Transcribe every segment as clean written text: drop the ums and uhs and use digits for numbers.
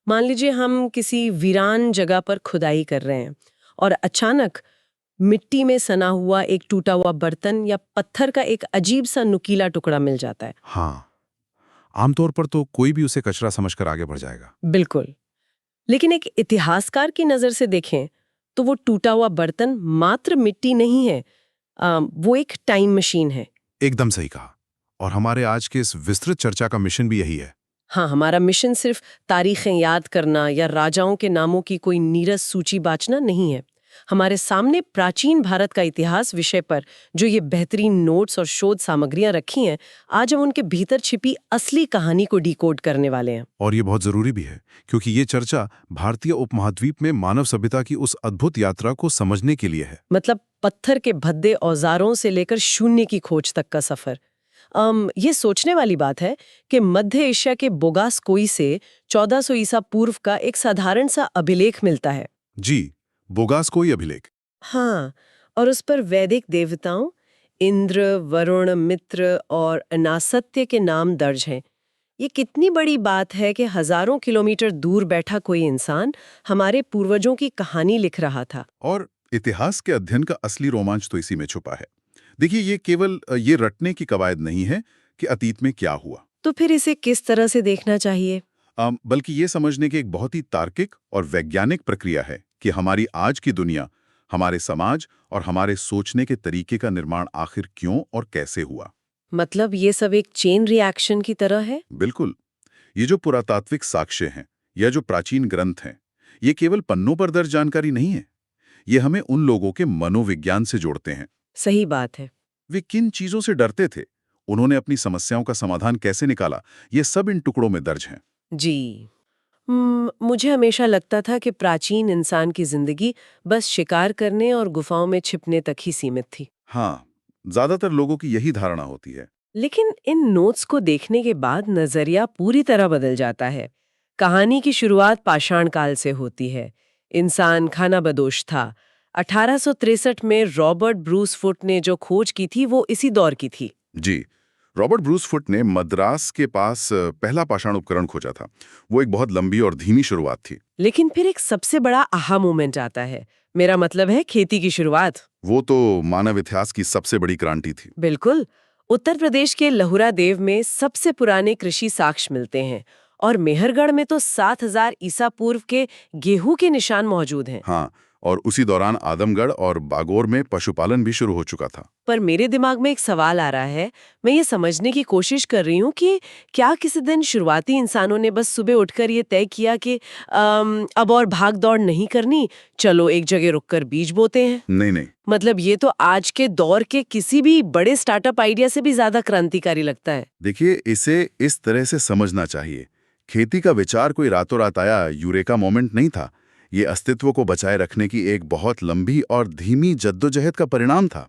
मान लीजिए हम किसी वीरान जगह पर खुदाई कर रहे हैं और अचानक मिट्टी में सना हुआ एक टूटा हुआ बर्तन या पत्थर का एक अजीब सा नुकीला टुकड़ा मिल जाता है। हाँ, आमतौर पर तो कोई भी उसे कचरा समझकर आगे बढ़ जाएगा। बिल्कुल। लेकिन एक इतिहासकार की नज़र से देखें तो वो टूटा हुआ बर्तन मात्र मिट्टी नहीं है, वो एक टाइम मशीन है। एकदम सही कहा। और हमारे आज के इस विस्तृत चर्चा का मिशन भी यही है। हाँ, हमारा मिशन सिर्फ तारीखें याद करना या राजाओं के नामों की कोई नीरस सूची बाँचना नहीं है। हमारे सामने प्राचीन भारत का इतिहास विषय पर जो ये बेहतरीन नोट्स और शोध सामग्रियां रखी हैं, आज हम उनके भीतर छिपी असली कहानी को डिकोड करने वाले हैं। और ये बहुत जरूरी भी है, क्योंकि ये चर्चा भारतीय उपमहाद्वीप में मानव सभ्यता की उस अद्भुत यात्रा को समझने के लिए है। मतलब पत्थर के भद्दे औजारों से लेकर शून्य की खोज तक का सफर। ये सोचने वाली बात है कि मध्य एशिया के बोगासकोई से 1400 ईसा पूर्व का एक साधारण सा अभिलेख मिलता है। जी, बोगासकोई अभिलेख। हाँ, और उस पर वैदिक देवताओं इंद्र, वरुण, मित्र और अनासत्य के नाम दर्ज हैं। ये कितनी बड़ी बात है कि हजारों किलोमीटर दूर बैठा कोई इंसान हमारे पूर्वजों की कहानी लिख रहा था। और इतिहास के अध्ययन का असली रोमांच तो इसी में छुपा है। देखिए, ये केवल ये रटने की कवायद नहीं है कि अतीत में क्या हुआ। तो फिर इसे किस तरह से देखना चाहिए? बल्कि ये समझने की एक बहुत ही तार्किक और वैज्ञानिक प्रक्रिया है कि हमारी आज की दुनिया, हमारे समाज और हमारे सोचने के तरीके का निर्माण आखिर क्यों और कैसे हुआ। मतलब ये सब एक चेन रिएक्शन की तरह है? बिल्कुल। ये जो पुरातात्विक साक्ष्य हैं या जो प्राचीन ग्रंथ हैं, ये केवल पन्नों पर दर्ज जानकारी नहीं है। ये हमें उन लोगों के मनोविज्ञान से जोड़ते हैं। सही बात है। वे किन चीजों से डरते थे, उन्होंने अपनी समस्याओं का समाधान कैसे निकाला, ये सब इन टुकड़ों में दर्ज हैं। जी। मुझे हमेशा लगता था कि प्राचीन इंसान की जिंदगी बस शिकार करने और गुफाओं में छिपने तक ही सीमित थी। हाँ, ज्यादातर लोगों की यही धारणा होती है। लेकिन इन नोट्स को देखने के बाद नजरिया पूरी तरह बदल जाता है। कहानी की शुरुआत पाषाण काल से होती है। इंसान खानाबदोश था। 1863 में रॉबर्ट ब्रूस फुट ने जो खोज की थी वो इसी दौर की थी। जी, रॉबर्ट ब्रूस फुट ने मद्रास के पास पहला पाषाण उपकरण खोजा था। वो एक बहुत लंबी और धीमी शुरुआत थी। लेकिन फिर एक सबसे बड़ा आहा मोमेंट आता है। मेरा मतलब है खेती की शुरुआत। वो तो मानव इतिहास की सबसे बड़ी क्रांति थी। बिल्कुल। उत्तर प्रदेश के लहुरा देव में सबसे पुराने कृषि साक्ष्य मिलते हैं और मेहरगढ़ में तो 7000 ईसा पूर्व के गेहूं के निशान मौजूद हैं। हाँ, और उसी दौरान आदमगढ़ और बागोर में पशुपालन भी शुरू हो चुका था। पर मेरे दिमाग में एक सवाल आ रहा है। मैं ये समझने की कोशिश कर रही हूँ कि क्या किसी दिन शुरुआती इंसानों ने बस सुबह उठकर ये तय किया कि अब और भाग दौड़ नहीं करनी, चलो एक जगह रुककर बीज बोते हैं। नहीं नहीं, मतलब ये तो आज के दौर के किसी भी बड़े स्टार्टअप आइडिया से भी ज्यादा क्रांतिकारी लगता है। देखिए, इसे इस तरह से समझना चाहिए। खेती का विचार कोई रातों रात आया यूरेका मोमेंट नहीं था। ये अस्तित्व को बचाए रखने की एक बहुत लंबी और धीमी जद्दोजहद का परिणाम था।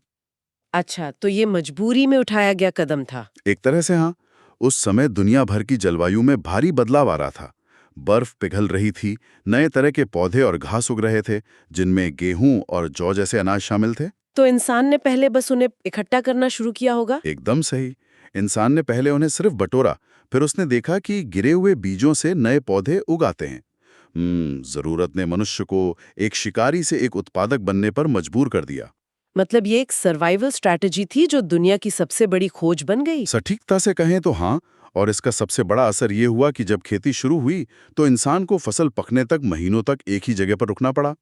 अच्छा, तो ये मजबूरी में उठाया गया कदम था। एक तरह से हाँ। उस समय दुनिया भर की जलवायु में भारी बदलाव आ रहा था। बर्फ पिघल रही थी, नए तरह के पौधे और घास उग रहे थे, जिनमें गेहूं और जौ जैसे अनाज शामिल थे। तो इंसान ने पहले बस उन्हें इकट्ठा करना शुरू किया होगा। एकदम सही। इंसान ने पहले उन्हें सिर्फ बटोरा, फिर उसने देखा कि गिरे हुए बीजों से नए पौधे उगाते हैं। जरूरत ने मनुष्य को एक शिकारी से एक उत्पादक बनने पर मजबूर कर दिया। मतलब ये एक सर्वाइवल स्ट्रैटेजी थी जो दुनिया की सबसे बड़ी खोज बन गई। सटीकता से कहें तो हाँ। और इसका सबसे बड़ा असर ये हुआ कि जब खेती शुरू हुई तो इंसान को फसल पकने तक महीनों तक एक ही जगह पर रुकना पड़ा।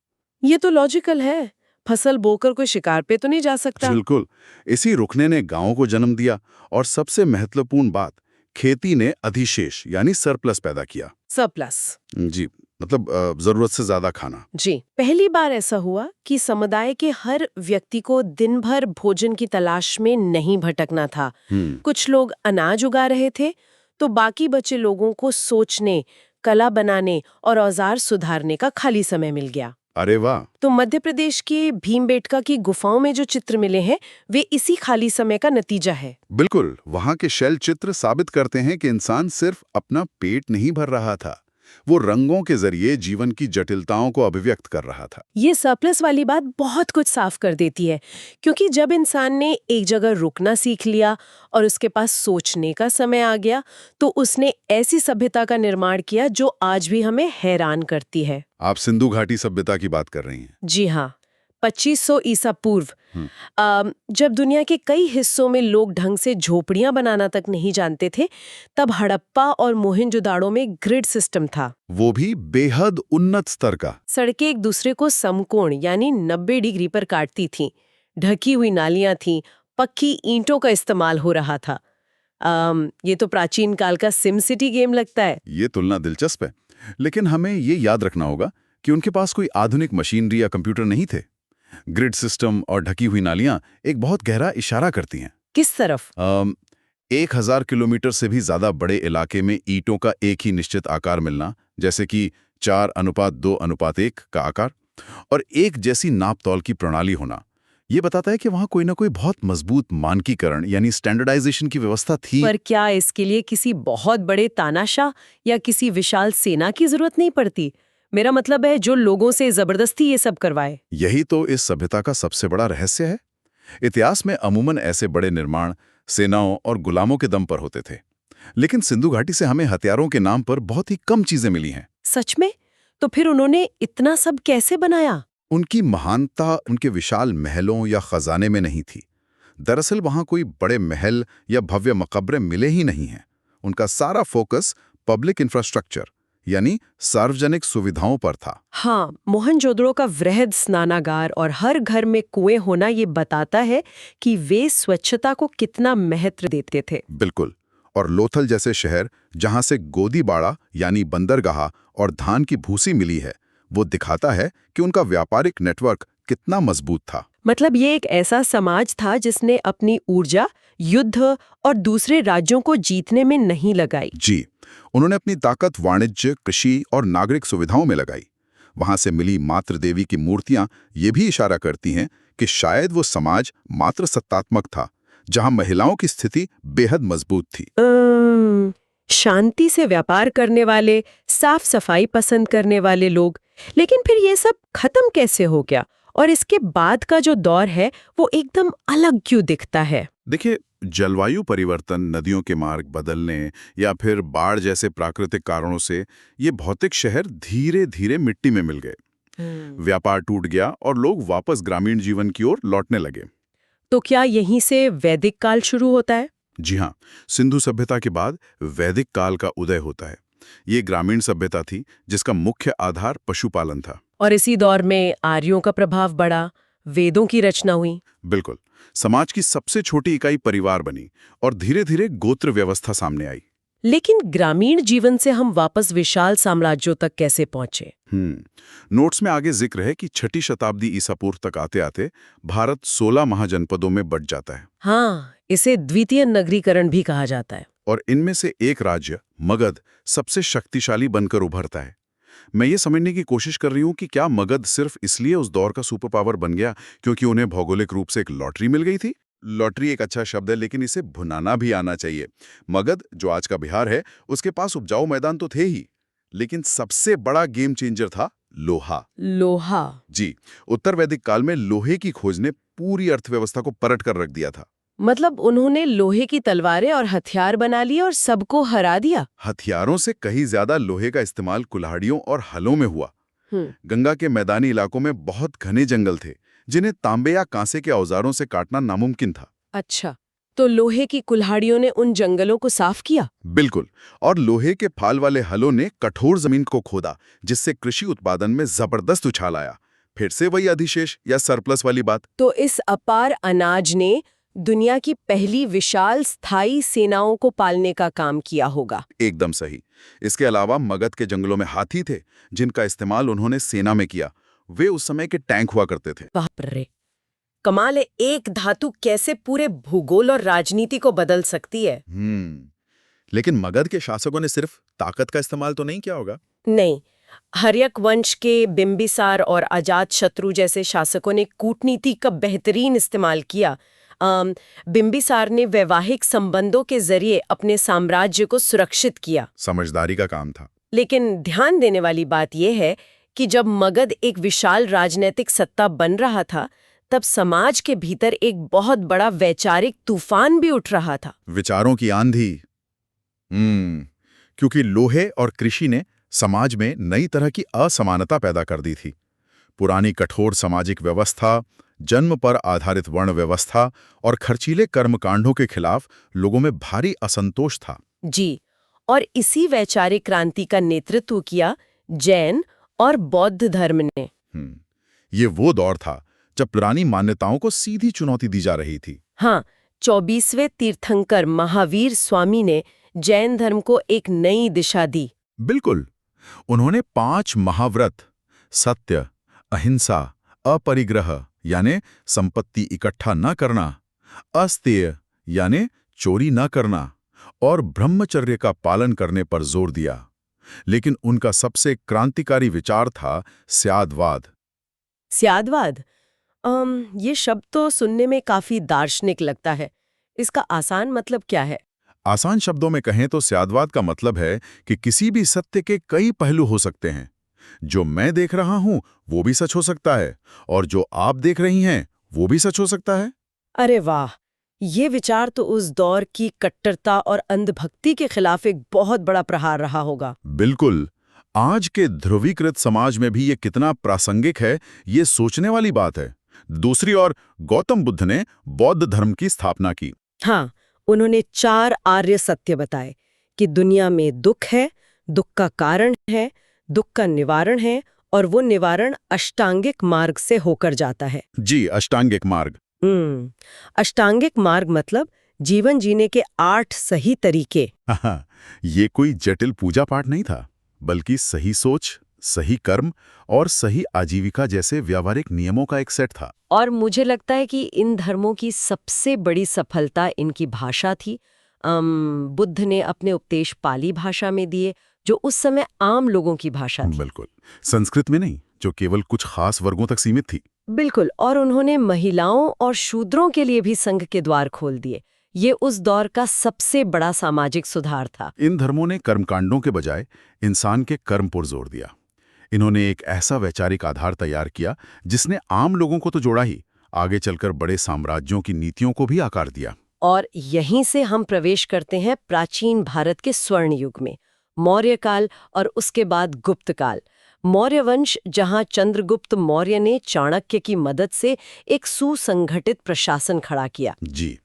ये तो लॉजिकल है। फसल बोकर कोई शिकार पे तो नहीं जा सकता। बिल्कुल। इसी रुकने ने गांवों को जन्म दिया। और सबसे महत्वपूर्ण बात, खेती ने अधिशेष यानी सरप्लस पैदा किया। सरप्लस। जी, मतलब जरूरत से ज्यादा खाना। जी, पहली बार ऐसा हुआ कि समुदाय के हर व्यक्ति को दिन भर भोजन की तलाश में नहीं भटकना था। कुछ लोग अनाज उगा रहे थे तो बाकी बचे लोगों को सोचने, कला बनाने और औजार सुधारने का खाली समय मिल गया। अरे वाह! तो मध्य प्रदेश के भीमबेटका की गुफाओं में जो चित्र मिले हैं वे इसी खाली समय का नतीजा है। बिल्कुल। वहां के शैल चित्र साबित करते हैं कि इंसान सिर्फ अपना पेट नहीं भर रहा था, वो रंगों के जरिए जीवन की जटिलताओं को अभिव्यक्त कर रहा था। ये सरप्लस वाली बात बहुत कुछ साफ कर देती है, क्योंकि जब इंसान ने एक जगह रुकना सीख लिया और उसके पास सोचने का समय आ गया, तो उसने ऐसी सभ्यता का निर्माण किया जो आज भी हमें हैरान करती है। आप सिंधु घाटी सभ्यता की बात कर रही हैं। जी हाँ, 2500 ईसा पूर्व, जब दुनिया के कई हिस्सों में लोग ढंग से झोपड़ियां बनाना तक नहीं जानते थे, तब हड़प्पा और मोहनजोदाड़ो में ग्रिड सिस्टम था। वो भी बेहद उन्नत स्तर का। सड़कें एक दूसरे को समकोण यानी 90 डिग्री पर काटती थीं, ढकी हुई नालियां थीं, पक्की ईंटों का इस्तेमाल हो रहा था। ये तो प्राचीन काल का सिम सिटी गेम लगता है। ये तुलना दिलचस्प है, लेकिन हमें ये याद रखना होगा कि उनके पास कोई आधुनिक मशीनरी या कंप्यूटर नहीं थे। ग्रिड सिस्टम और ढकी हुई नालियां एक बहुत गहरा इशारा करती हैं। किस तरफ? 1000 किलोमीटर से भी ज्यादा बड़े इलाके में ईंटों का एक ही निश्चित आकार मिलना, जैसे कि 4:2:1 का आकार, और एक जैसी नाप-तौल की प्रणाली होना, ये बताता है कि वहां कोई ना कोई बहुत मजबूत मानकीकरण यानी स्टैंडर्डाइजेशन की व्यवस्था थी। पर क्या इसके लिए किसी बहुत बड़े तानाशाह या किसी विशाल सेना की जरूरत नहीं पड़ती? मेरा मतलब है, जो लोगों से जबरदस्ती ये सब करवाए। यही तो इस सभ्यता का सबसे बड़ा रहस्य है। इतिहास में अमूमन ऐसे बड़े निर्माण सेनाओं और गुलामों के दम पर होते थे, लेकिन सिंधु घाटी से हमें हथियारों के नाम पर बहुत ही कम चीजें मिली हैं। सच में? तो फिर उन्होंने इतना सब कैसे बनाया? उनकी महानता उनके विशाल महलों या खजाने में नहीं थी। दरअसल वहां कोई बड़े महल या भव्य मकबरे मिले ही नहीं हैं। उनका सारा फोकस पब्लिक इंफ्रास्ट्रक्चर यानी सार्वजनिक सुविधाओं पर था। हाँ, मोहनजोदड़ो का वृहद स्नानागार और हर घर में कुएं होना ये बताता है कि वे स्वच्छता को कितना महत्व देते थे। बिल्कुल। और लोथल जैसे शहर, जहां से गोदीबाड़ा यानी बंदरगाह और धान की भूसी मिली है, वो दिखाता है कि उनका व्यापारिक नेटवर्क कितना मजबूत था। मतलब ये एक ऐसा समाज था जिसने अपनी ऊर्जा युद्ध और दूसरे राज्यों को जीतने में नहीं लगाई। जी, उन्होंने अपनी ताकत वाणिज्य, कृषि और नागरिक सुविधाओं में लगाई। वहां से मिली मातृ देवी की मूर्तियां ये भी इशारा करती हैं कि शायद वो समाज मात्र सत्तात्मक था, जहां महिलाओं की स्थिति बेहद मजबूत थी। शांति से व्यापार करने वाले, साफ सफाई पसंद करने वाले लोग। लेकिन फिर ये सब खत्म कैसे हो गया, और इसके बाद का जो दौर है वो एकदम अलग क्यों दिखता है? देखिए, जलवायु परिवर्तन, नदियों के मार्ग बदलने या फिर बाढ़ जैसे प्राकृतिक कारणों से ये भौतिक शहर धीरे धीरे मिट्टी में मिल गए। व्यापार टूट गया और लोग वापस ग्रामीण जीवन की ओर लौटने लगे। तो क्या यहीं से वैदिक काल शुरू होता है? जी हाँ, सिंधु सभ्यता के बाद वैदिक काल का उदय होता है। ये ग्रामीण सभ्यता थी जिसका मुख्य आधार पशुपालन था। और इसी दौर में आर्यों का प्रभाव बढ़ा, वेदों की रचना हुई। बिल्कुल। समाज की सबसे छोटी इकाई परिवार बनी और धीरे धीरे गोत्र व्यवस्था सामने आई। लेकिन ग्रामीण जीवन से हम वापस विशाल साम्राज्यों तक कैसे पहुंचे? नोट्स में आगे जिक्र है कि 6ठी शताब्दी ईसा पूर्व तक आते आते भारत 16 महाजनपदों में बंट जाता है। हाँ, इसे द्वितीय नगरीकरण भी कहा जाता है। और इनमें से एक राज्य मगध सबसे शक्तिशाली बनकर उभरता है। मैं ये समझने की कोशिश कर रही हूँ कि क्या मगध सिर्फ इसलिए उस दौर का सुपर पावर बन गया क्योंकि उन्हें भौगोलिक रूप से एक लॉटरी मिल गई थी? लॉटरी एक अच्छा शब्द है, लेकिन इसे भुनाना भी आना चाहिए। मगध, जो आज का बिहार है, उसके पास उपजाऊ मैदान तो थे ही, लेकिन सबसे बड़ा गेम चेंजर था लोहा। लोहा? जी, उत्तर वैदिक काल में लोहे की खोज ने पूरी अर्थव्यवस्था को पलट कर रख दिया था। मतलब उन्होंने लोहे की तलवारें और हथियार बना लिए और सबको हरा दिया। हथियारों से कहीं ज्यादा लोहे का इस्तेमाल कुल्हाड़ियों और हलों में हुआ। गंगा के मैदानी इलाकों में बहुत घने जंगल थे, जिन्हें तांबे या कांसे के औजारों से काटना नामुमकिन था। अच्छा, तो लोहे की कुल्हाड़ियों ने उन जंगलों को साफ किया? बिल्कुल। और लोहे के फाल वाले हलों ने कठोर जमीन को खोदा, जिससे कृषि उत्पादन में जबरदस्त उछाल आया। फिर से वही अधिशेष या सरप्लस वाली बात। तो इस अपार अनाज ने दुनिया की पहली विशाल स्थायी सेनाओं को पालने का काम किया होगा। एकदम सही। इसके अलावा मगध के जंगलों में हाथी थे, जिनका इस्तेमाल उन्होंने सेना में किया। वे उस समय के टैंक हुआ करते थे। बाप रे, कमाल है, एक धातु कैसे पूरे भूगोल और राजनीति को बदल सकती है। लेकिन मगध के शासकों ने सिर्फ ताकत का इस्तेमाल तो नहीं किया होगा। नहीं, हर्यक वंश के बिंबिसार और अजातशत्रु जैसे शासकों ने कूटनीति का बेहतरीन इस्तेमाल किया। बिंबिसार ने वैवाहिक संबंधों के जरिए अपने साम्राज्य को सुरक्षित किया। समझदारी का काम था। लेकिन ध्यान देने वाली बात यह है कि जब मगध एक विशाल राजनीतिक सत्ता बन रहा था, तब समाज के भीतर एक बहुत बड़ा वैचारिक तूफान भी उठ रहा था। विचारों की आंधी। क्योंकि लोहे और कृषि ने समाज में नई तरह की असमानता पैदा कर दी थी। पुरानी कठोर सामाजिक व्यवस्था, जन्म पर आधारित वर्ण व्यवस्था और खर्चीले कर्मकांडों के खिलाफ लोगों में भारी असंतोष था। जी, और इसी वैचारिक क्रांति का नेतृत्व किया जैन और बौद्ध धर्म ने। ये वो दौर था जब पुरानी मान्यताओं को सीधी चुनौती दी जा रही थी। हाँ, 24वें तीर्थंकर महावीर स्वामी ने जैन धर्म को एक नई दिशा दी। बिल्कुल। उन्होंने 5 महाव्रत, सत्य, अहिंसा, अपरिग्रह यानी संपत्ति इकट्ठा न करना, अस्तेय यानी चोरी न करना और ब्रह्मचर्य का पालन करने पर जोर दिया। लेकिन उनका सबसे क्रांतिकारी विचार था स्यादवाद। स्यादवाद? ये शब्द तो सुनने में काफी दार्शनिक लगता है। इसका आसान मतलब क्या है? आसान शब्दों में कहें तो स्यादवाद का मतलब है कि किसी भी सत्य के कई पहलू हो सकते हैं। जो मैं देख रहा हूं वो भी सच हो सकता है और जो आप देख रही हैं वो भी सच हो सकता है। अरे वाह! ये विचार तो उस दौर की कट्टरता और अंधभक्ति के खिलाफ एक बहुत बड़ा प्रहार रहा होगा। बिल्कुल। आज के ध्रुवीकृत समाज में भी ये कितना प्रासंगिक है, ये सोचने वाली बात है। दूसरी ओर गौतम बुद्ध ने बौद्ध धर्म की स्थापना की। हाँ, उन्होंने 4 आर्य सत्य बताए कि दुनिया में दुख है, दुख का कारण है, दुख का निवारण है और वो निवारण अष्टांगिक मार्ग से होकर जाता है। जी, अष्टांगिक मार्ग। अष्टांगिक मार्ग मतलब जीवन जीने के 8 सही तरीके। ये कोई जटिल पूजा पाठ नहीं था, बल्कि सही सोच, सही कर्म और सही आजीविका जैसे व्यावहारिक नियमों का एक सेट था। और मुझे लगता है कि इन धर्मों की सबसे बड़ी सफलता इनकी भाषा थी। बुद्ध ने अपने उपदेश पाली भाषा में दिए, जो उस समय आम लोगों की भाषा थी। बिल्कुल, संस्कृत में नहीं, जो केवल कुछ खास वर्गों तक सीमित थी। बिल्कुल, और उन्होंने महिलाओं और शूद्रों के लिए भी संघ के द्वार खोल दिए। ये उस दौर का सबसे बड़ा सामाजिक सुधार था। इन धर्मों ने कर्मकांडों के बजाय इंसान के कर्म पर जोर दिया। इन्होंने एक ऐसा वैचारिक आधार तैयार किया जिसने आम लोगों को तो जोड़ा ही, आगे चलकर बड़े साम्राज्यों की नीतियों को भी आकार दिया। और यहीं से हम प्रवेश करते हैं प्राचीन भारत के स्वर्ण युग में, मौर्य काल और उसके बाद गुप्त काल। मौर्य वंश, जहां चंद्रगुप्त मौर्य ने चाणक्य की मदद से एक सुसंगठित प्रशासन खड़ा किया। जी,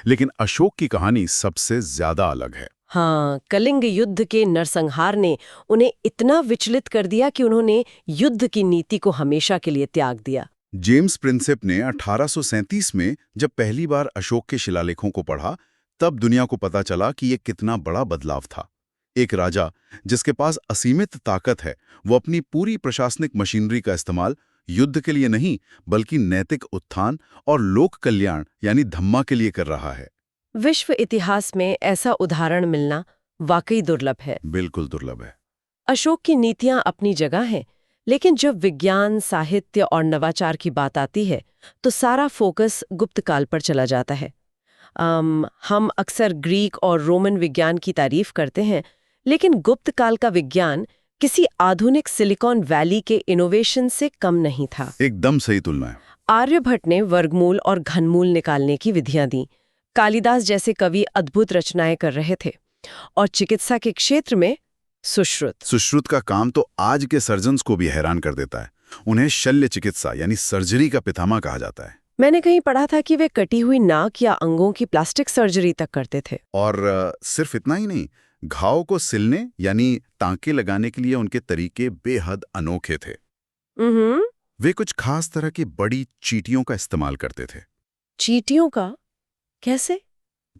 लेकिन अशोक की कहानी सबसे ज्यादा अलग है। हाँ, कलिंग युद्ध के नरसंहार ने उन्हें इतना विचलित कर दिया कि उन्होंने युद्ध की नीति को हमेशा के लिए त्याग दिया। जेम्स प्रिंसेप ने 1837 में जब पहली बार अशोक के शिलालेखों को पढ़ा, तब दुनिया को पता चला कि ये कितना बड़ा बदलाव था। एक राजा जिसके पास असीमित ताकत है, वो अपनी पूरी प्रशासनिक मशीनरी का इस्तेमाल युद्ध के लिए नहीं, बल्कि नैतिक उत्थान और लोक कल्याण यानी धम्मा के लिए कर रहा है। विश्व इतिहास में ऐसा उदाहरण मिलना वाकई दुर्लभ है। बिल्कुल दुर्लभ है। अशोक की नीतियां अपनी जगह हैं, लेकिन जब विज्ञान, साहित्य और नवाचार की बात आती है, तो सारा फोकस गुप्त काल पर चला जाता है। हम अक्सर ग्रीक और रोमन विज्ञान की तारीफ करते हैं, लेकिन गुप्त काल का विज्ञान किसी आधुनिक सिलिकॉन वैली के इनोवेशन से कम नहीं था। एकदम सही तुलना है। आर्यभट्ट ने वर्गमूल और घनमूल निकालने की विधियां दी। कालिदास जैसे कवि अद्भुत रचनाएं कर रहे थे। और चिकित्सा के क्षेत्र में सुश्रुत का काम तो आज के सर्जन्स को भी हैरान कर देता है। उन्हें शल्य चिकित्सा यानी सर्जरी का पितामह कहा जाता है। मैंने कहीं पढ़ा था कि वे कटी हुई नाक या अंगों की प्लास्टिक सर्जरी तक करते थे। और सिर्फ इतना ही नहीं, घाव को सिलने यानी टांके लगाने के लिए उनके तरीके बेहद अनोखे थे। वे कुछ खास तरह की बड़ी चींटियों का इस्तेमाल करते थे। चींटियों का? कैसे?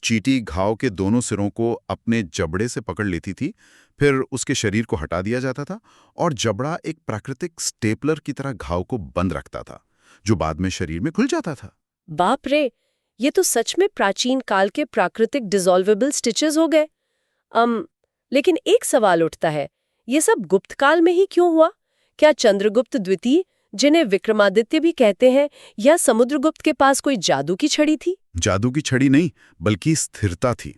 चींटी घाव के दोनों सिरों को अपने जबड़े से पकड़ लेती थी, फिर उसके शरीर को हटा दिया जाता था और जबड़ा एक प्राकृतिक स्टेपलर की तरह घाव को बंद रखता था, जो बाद में शरीर में खुल जाता था। बाप रे, ये तो सच में प्राचीन काल के प्राकृतिक डिसॉल्वेबल स्टिचेस हो गए। लेकिन एक सवाल उठता है, ये सब गुप्त काल में ही क्यों हुआ? क्या चंद्रगुप्त द्वितीय, जिन्हें विक्रमादित्य भी कहते हैं, या समुद्रगुप्त के पास कोई जादू की छड़ी थी? जादू की छड़ी नहीं, बल्कि स्थिरता थी।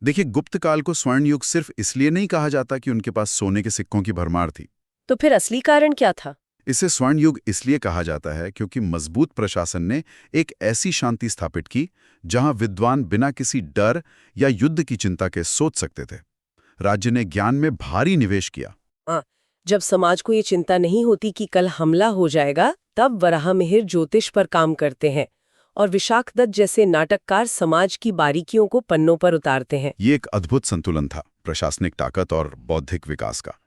देखिए, गुप्त काल को स्वर्ण युग सिर्फ इसलिए नहीं कहा जाता कि उनके पास सोने के सिक्कों की भरमार थी। तो फिर असली कारण क्या था? इसे स्वर्ण युग इसलिए कहा जाता है क्योंकि मजबूत प्रशासन ने एक ऐसी शांति स्थापित की जहां विद्वान बिना किसी डर या युद्ध की चिंता के सोच सकते थे। राज्य ने ज्ञान में भारी निवेश किया। जब समाज को ये चिंता नहीं होती कि कल हमला हो जाएगा, तब वराहमिहिर ज्योतिष पर काम करते हैं और विशाखदत्त जैसे नाटककार समाज की बारीकियों को पन्नों पर उतारते हैं। ये एक अद्भुत संतुलन था, प्रशासनिक ताकत और बौद्धिक विकास का।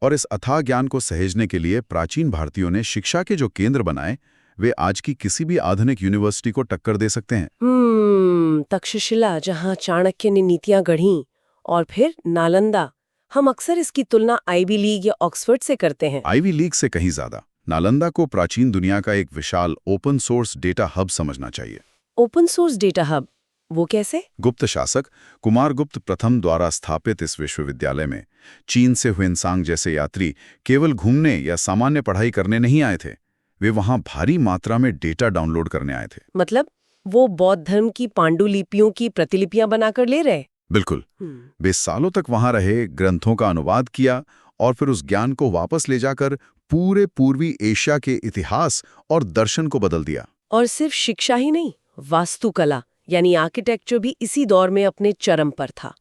और इस अथाह ज्ञान को सहेजने के लिए प्राचीन भारतीयों ने शिक्षा के जो केंद्र बनाए, वे आज की किसी भी आधुनिक यूनिवर्सिटी को टक्कर दे सकते हैं। तक्षशिला, जहां चाणक्य ने नीतियां गढ़ीं, और फिर नालंदा। हम अक्सर इसकी तुलना आईवी लीग या ऑक्सफोर्ड से करते हैं। आईवी लीग से कहीं ज्यादा नालंदा को प्राचीन दुनिया का एक विशाल ओपन सोर्स डेटा हब समझना चाहिए। ओपन सोर्स डेटा हब, वो कैसे? गुप्त शासक कुमारगुप्त प्रथम द्वारा स्थापित इस विश्वविद्यालय में चीन से हुएनसांग जैसे यात्री केवल घूमने या सामान्य पढ़ाई करने नहीं आए थे। वे वहां भारी मात्रा में डेटा डाउनलोड करने आए थे। मतलब वो बौद्ध धर्म की पांडुलिपियों की प्रतिलिपियां बनाकर ले रहे? बिल्कुल। वे सालों तक वहां रहे, ग्रंथों का अनुवाद किया और फिर उस ज्ञान को वापस ले जाकर पूरे पूर्वी एशिया के इतिहास और दर्शन को बदल दिया। और सिर्फ शिक्षा ही नहीं, वास्तुकला यानी आर्किटेक्चर भी इसी दौर में अपने चरम पर था।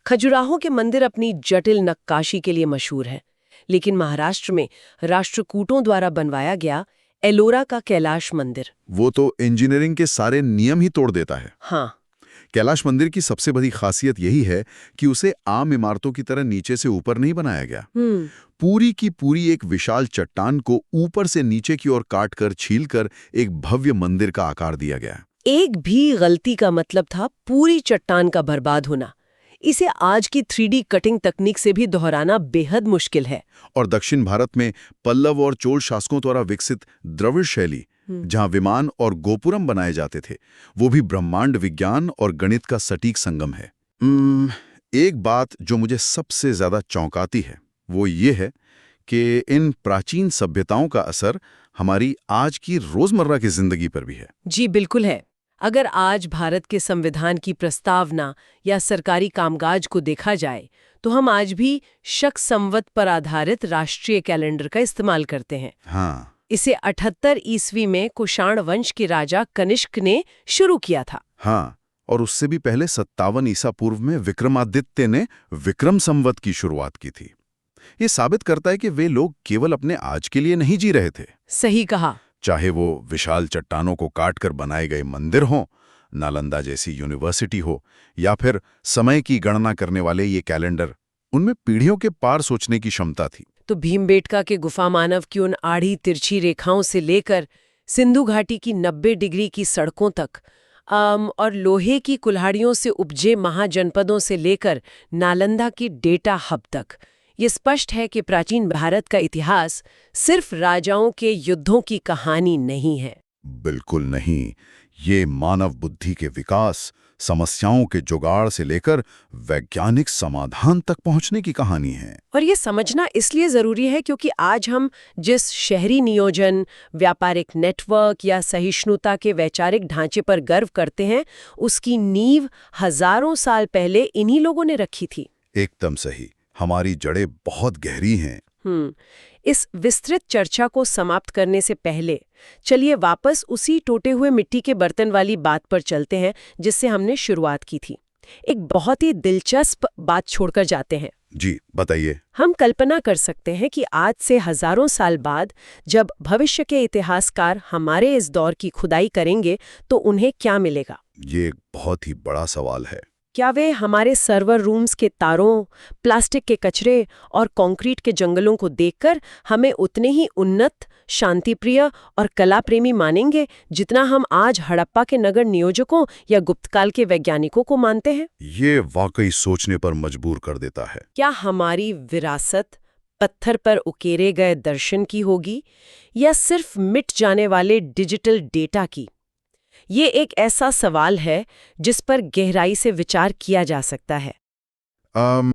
खजुराहो के मंदिर अपनी जटिल नक्काशी के लिए मशहूर है, लेकिन महाराष्ट्र में राष्ट्रकूटों द्वारा बनवाया गया एलोरा का कैलाश मंदिर, वो तो इंजीनियरिंग के सारे नियम ही तोड़ देता है। हाँ। कैलाश मंदिर की सबसे बड़ी खासियत यही है कि उसे आम इमारतों की तरह नीचे से ऊपर नहीं बनाया गया। पूरी की पूरी एक विशाल चट्टान को ऊपर से नीचे की ओर काटकर छीलकर एक भव्य मंदिर का आकार दिया गया। एक भी गलती का मतलब था पूरी चट्टान का बर्बाद होना। इसे आज की 3D कटिंग तकनीक से भी दोहराना बेहद मुश्किल है। और दक्षिण भारत में पल्लव और चोल शासकों द्वारा विकसित द्रविड़ शैली, जहां विमान और गोपुरम बनाए जाते थे, वो भी ब्रह्मांड विज्ञान और गणित का सटीक संगम है। एक बात जो मुझे सबसे ज्यादा चौंकाती है वो ये है कि इन प्राचीन सभ्यताओं का असर हमारी आज की रोजमर्रा की जिंदगी पर भी है। जी बिल्कुल है। अगर आज भारत के संविधान की प्रस्तावना या सरकारी कामकाज को देखा जाए, तो हम आज भी शक संवत पर आधारित राष्ट्रीय कैलेंडर का इस्तेमाल करते हैं। हाँ। इसे 78 ईस्वी में कुषाण वंश के राजा कनिष्क ने शुरू किया था। हाँ, और उससे भी पहले 57 ईसा पूर्व में विक्रमादित्य ने विक्रम संवत की शुरुआत की थी। ये साबित करता है कि वे लोग केवल अपने आज के लिए नहीं जी रहे थे। सही कहा। चाहे वो विशाल चट्टानों को काटकर बनाए गए मंदिर हों, नालंदा जैसी यूनिवर्सिटी हो, या फिर समय की गणना करने वाले ये कैलेंडर, उनमें पीढ़ियों के पार सोचने की क्षमता थी। तो भीमबेटका के गुफा मानव की उन आड़ी तिरछी रेखाओं से लेकर सिंधु घाटी की 90 डिग्री की सड़कों तक, और लोहे की कुल्हाड़ियों से उपजे महाजनपदों से लेकर नालंदा की डेटा हब तक, ये स्पष्ट है कि प्राचीन भारत का इतिहास सिर्फ राजाओं के युद्धों की कहानी नहीं है। बिल्कुल नहीं, ये मानव बुद्धि के विकास, समस्याओं के जुगाड़ से लेकर वैज्ञानिक समाधान तक पहुंचने की कहानी है। और ये समझना इसलिए जरूरी है क्योंकि आज हम जिस शहरी नियोजन, व्यापारिक नेटवर्क या सहिष्णुता के वैचारिक ढांचे पर गर्व करते हैं, उसकी नींव हजारों साल पहले इन्हीं लोगों ने रखी थी। एकदम सही, हमारी जड़ें बहुत गहरी हैं। इस विस्तृत चर्चा को समाप्त करने से पहले चलिए वापस उसी टूटे हुए मिट्टी के बर्तन वाली बात पर चलते हैं जिससे हमने शुरुआत की थी। एक बहुत ही दिलचस्प बात छोड़कर जाते हैं। जी बताइए। हम कल्पना कर सकते हैं कि आज से हजारों साल बाद जब भविष्य के इतिहासकार हमारे इस दौर की खुदाई करेंगे तो उन्हें क्या मिलेगा? ये एक बहुत ही बड़ा सवाल है। क्या वे हमारे सर्वर रूम्स के तारों, प्लास्टिक के कचरे और कंक्रीट के जंगलों को देखकर हमें उतने ही उन्नत, शांतिप्रिय और कला प्रेमी मानेंगे जितना हम आज हड़प्पा के नगर नियोजकों या गुप्तकाल के वैज्ञानिकों को मानते हैं? ये वाकई सोचने पर मजबूर कर देता है। क्या हमारी विरासत पत्थर पर उकेरे गए दर्शन की होगी या सिर्फ मिट जाने वाले डिजिटल डेटा की? ये एक ऐसा सवाल है जिस पर गहराई से विचार किया जा सकता है।